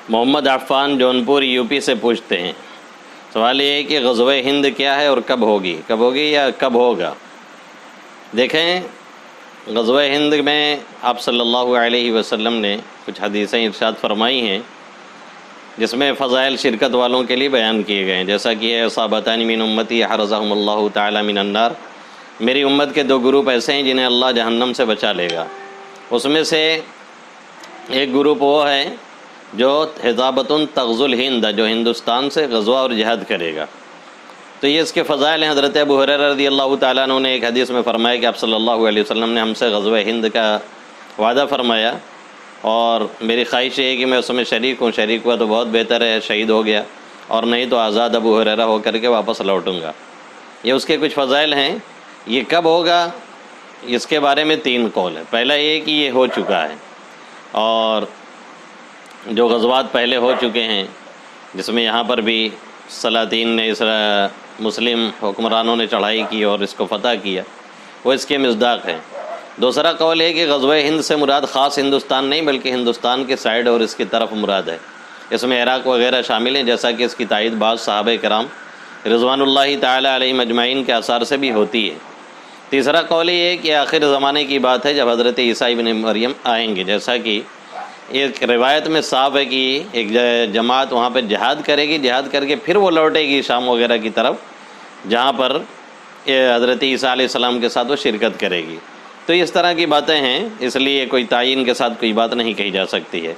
محمد Affan Jaunpur U P سے پوچھتے ہیں، سوال یہ ہے کہ غزوہ ہند کیا ہے اور کب ہوگی یا کب ہوگا؟ دیکھیں، غزوہ ہند میں آپ صلی اللہ علیہ وسلم نے کچھ حدیثیں ارشاد فرمائی ہیں جس میں فضائل شرکت والوں کے لیے بیان کیے گئے ہیں، جیسا کہ اصابتان من امتی حرزہم اللہ تعالی من النار، میری امت کے دو گروپ ایسے ہیں جنہیں اللہ جہنم سے بچا لے گا۔ اس میں سے ایک گروپ وہ ہے جو حزابۃ تغزو الہند، جو ہندوستان سے غزوہ اور جہاد کرے گا۔ تو یہ اس کے فضائل ہیں۔ حضرت ابو ہریرہ رضی اللہ تعالیٰ عنہ نے ایک حدیث میں فرمایا کہ آپ صلی اللہ علیہ وسلم نے ہم سے غزوہ ہند کا وعدہ فرمایا، اور میری خواہش یہ ہے کہ میں اس میں شریک ہوا تو بہت بہتر ہے، شہید ہو گیا، اور نہیں تو آزاد ابو ہریرہ ہو کر کے واپس لوٹوں گا۔ یہ اس کے کچھ فضائل ہیں۔ یہ کب ہوگا، اس کے بارے میں 3 قول ہے۔ پہلا یہ کہ یہ ہو چکا ہے، اور جو غزوات پہلے ہو چکے ہیں جس میں یہاں پر بھی سلاطین نے مسلم حکمرانوں نے چڑھائی کی اور اس کو فتح کیا، وہ اس کے مصداق ہیں۔ دوسرا قول ہے کہ غزوہ ہند سے مراد خاص ہندوستان نہیں بلکہ ہندوستان کے سائڈ اور اس کی طرف مراد ہے، اس میں عراق وغیرہ شامل ہیں، جیسا کہ اس کی تائید بعض صحابہ کرام رضوان اللہ تعالی علیہم اجمعین کے آثار سے بھی ہوتی ہے۔ تیسرا قول یہ ہے کہ آخر زمانے کی بات ہے جب حضرت عیسیٰ ابن مریم آئیں گے، جیسا کہ ایک روایت میں صاف ہے کہ ایک جماعت وہاں پہ جہاد کرے گی، جہاد کر کے پھر وہ لوٹے گی شام وغیرہ کی طرف، جہاں پر حضرت عیسیٰ علیہ السلام کے ساتھ وہ شرکت کرے گی۔ تو اس طرح کی باتیں ہیں، اس لیے کوئی تعین کے ساتھ کوئی بات نہیں کہی جا سکتی ہے۔